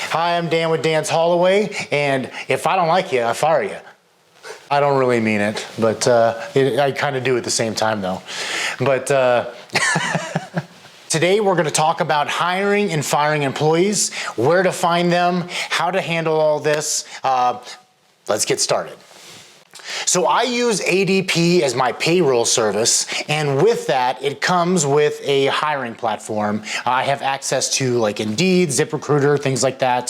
Hi, I'm Dan with Dan's Holloway, and if I don't like you, I fire you. I don't really mean it, but I kind of do at the same time though. But today we're going to talk about hiring and firing employees, where to find them, how to handle all this. Let's get started. So I use ADP as my payroll service, and with that, it comes with a hiring platform. I have access to like Indeed, ZipRecruiter, things like that,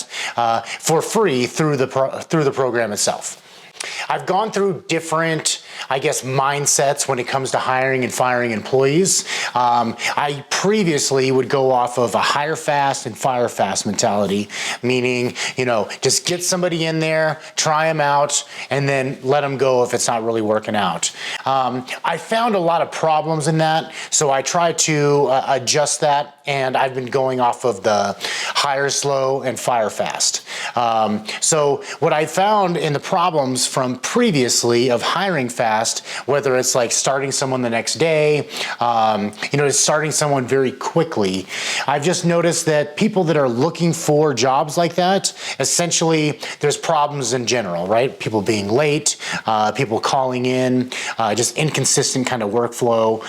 for free through the program itself. I've gone through different, mindsets when it comes to hiring and firing employees. I previously would go off of a hire fast and fire fast mentality, meaning, just get somebody in there, try them out, and then let them go if it's not really working out. I found a lot of problems in that, so I tried to adjust that, and I've been going off of the hire slow and fire fast. So what I found in the problems from previously of hiring fast, whether it's like starting someone the next day, starting someone very quickly, I've just noticed that people that are looking for jobs like that, essentially there's problems in general, right? People being late, people calling in, just inconsistent kind of workflow.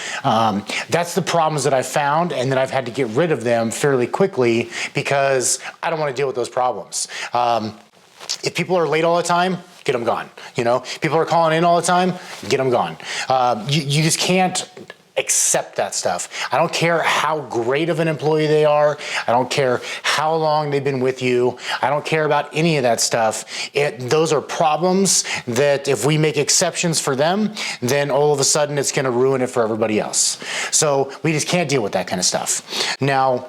That's the problems that I've found, and then I've had to get rid of them fairly quickly because I don't want to deal with those problems. If people are late all the time, get them gone. People are calling in all the time, get them gone. You just can't accept that stuff. I don't care how great of an employee they are. I don't care how long they've been with you. I don't care about any of that stuff. Those are problems that if we make exceptions for them, then all of a sudden it's going to ruin it for everybody else. So we just can't deal with that kind of stuff. Now,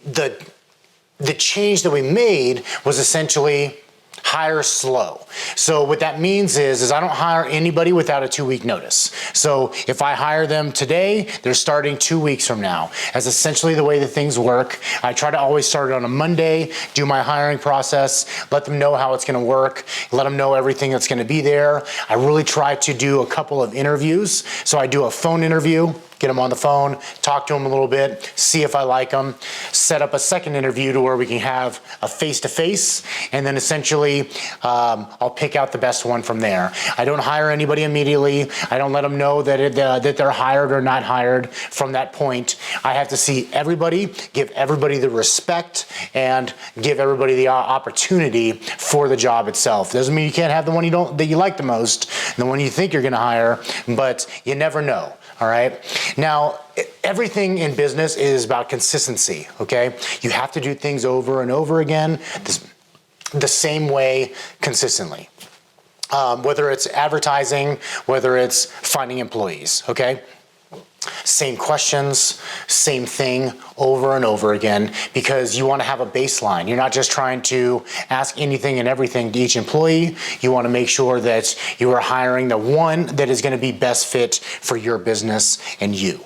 the change that we made was essentially hire slow. So what that means is I don't hire anybody without a 2-week notice. So if I hire them today, they're starting 2 weeks from now. That's essentially the way that things work. I try to always start it on a Monday, do my hiring process, let them know how it's going to work, let them know everything that's going to be there. I really try to do a couple of interviews. So I do a phone interview, get them on the phone, talk to them a little bit, see if I like them, set up a second interview to where we can have a face-to-face, and then essentially I'll pick out the best one from there. I don't hire anybody immediately. I don't let them know that they're hired or not hired from that point. I have to see everybody, give everybody the respect, and give everybody the opportunity for the job itself. Doesn't mean you can't have the one that you like the most, the one you think you're gonna hire, but you never know. All right. Now, everything in business is about consistency. Okay. You have to do things over and over again, the same way consistently. Whether it's advertising, whether it's finding employees. Okay. Same questions, same thing over and over again, because you want to have a baseline. You're not just trying to ask anything and everything to each employee. You want to make sure that you are hiring the one that is going to be best fit for your business and you.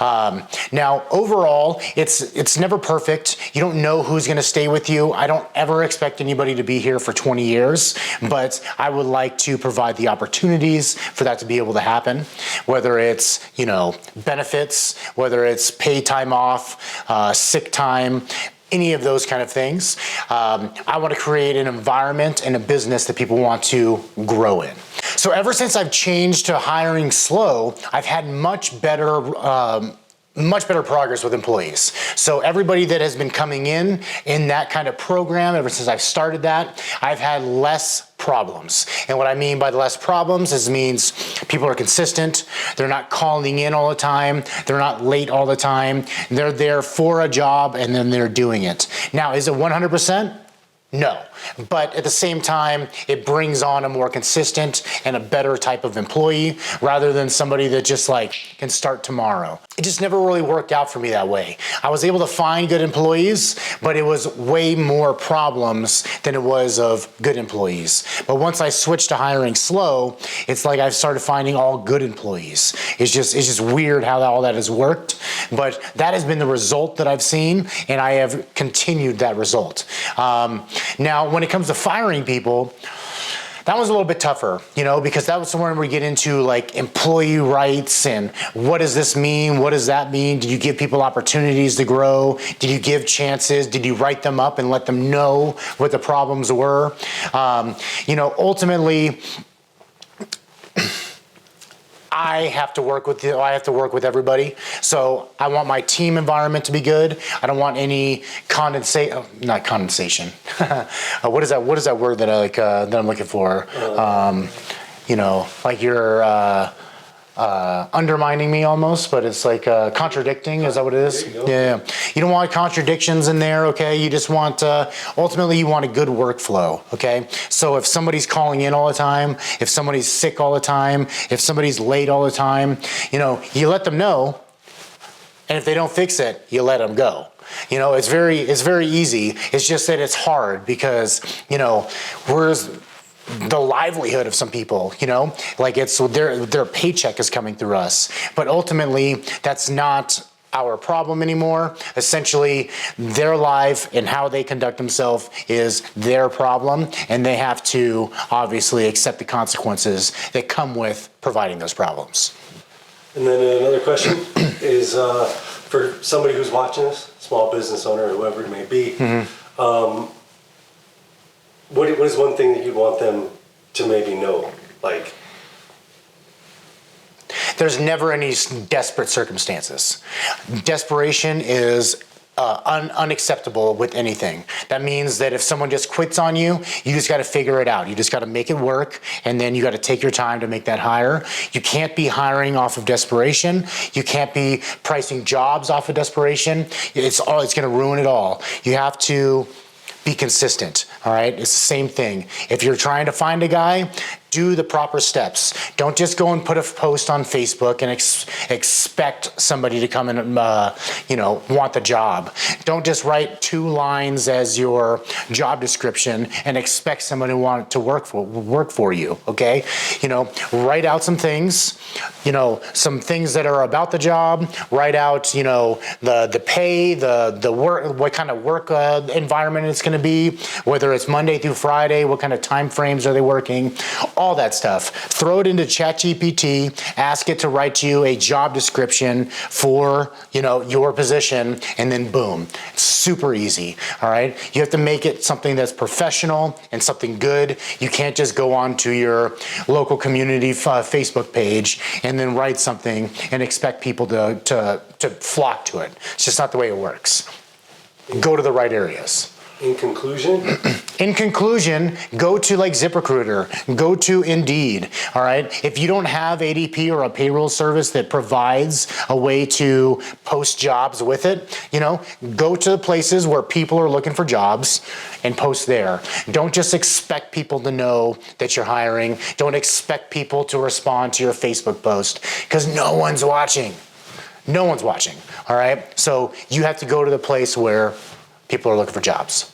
Now, overall, it's never perfect. You don't know who's going to stay with you. I don't ever expect anybody to be here for 20 years, but I would like to provide the opportunities for that to be able to happen, whether it's, benefits, whether it's paid time off, sick time, any of those kind of things. I want to create an environment and a business that people want to grow in. So ever since I've changed to hiring slow, I've had much better progress with employees. So everybody that has been coming in that kind of program, ever since I've started that, I've had less problems. And what I mean by the less problems means people are consistent. They're not calling in all the time. They're not late all the time. They're there for a job and then they're doing it. Now, is it 100%? No, but at the same time, it brings on a more consistent and a better type of employee rather than somebody that just can start tomorrow. It just never really worked out for me that way. I was able to find good employees, but it was way more problems than it was of good employees. But once I switched to hiring slow, it's like I've started finding all good employees. It's just weird how all that has worked, but that has been the result that I've seen, and I have continued that result. Now, when it comes to firing people, That was a little bit tougher, because that was somewhere where we get into like employee rights and what does this mean? What does that mean? Did you give people opportunities to grow? Did you give chances? Did you write them up and let them know what the problems were? Ultimately, I have to work with everybody. So I want my team environment to be good. I don't want any not condensation. What is that word that that I'm looking for? Like you're undermining me almost, but it's like contradicting. Is that what it is? Yeah. You don't want contradictions in there, okay? You just want, ultimately you want a good workflow, okay? So if somebody's calling in all the time, if somebody's sick all the time, if somebody's late all the time, you let them know, and if they don't fix it, you let them go. It's very easy. It's just that it's hard because, where's the livelihood of some people, like it's their paycheck is coming through us. But ultimately, that's not our problem anymore. Essentially, their life and how they conduct themselves is their problem, and they have to obviously accept the consequences that come with providing those problems. And then another question is for somebody who's watching this, small business owner, whoever it may be, what is one thing that you'd want them to maybe know? Like, there's never any desperate circumstances. Desperation is unacceptable with anything. That means that if someone just quits on you, you just got to figure it out. You just got to make it work, and then you got to take your time to make that hire. You can't be hiring off of desperation. You can't be pricing jobs off of desperation. It's going to ruin it all. You have to be consistent, all right? It's the same thing. If you're trying to find a guy, do the proper steps. Don't just go and put a post on Facebook and expect somebody to come and want the job. Don't just write 2 lines as your job description and expect somebody to want to work for you. Okay, write out some things. Some things that are about the job. Write out the pay, the work, what kind of work environment it's going to be, whether it's Monday through Friday, what kind of time frames are they working. All that stuff. Throw it into ChatGPT, ask it to write you a job description for, your position, and then boom. It's super easy, all right? You have to make it something that's professional and something good. You can't just go on to your local community Facebook page and then write something and expect people to flock to it. It's just not the way it works. Go to the right areas. In conclusion, go to like ZipRecruiter, go to Indeed, all right? If you don't have ADP or a payroll service that provides a way to post jobs with it, go to the places where people are looking for jobs and post there. Don't just expect people to know that you're hiring. Don't expect people to respond to your Facebook post because no one's watching. No one's watching, all right? So you have to go to the place where people are looking for jobs.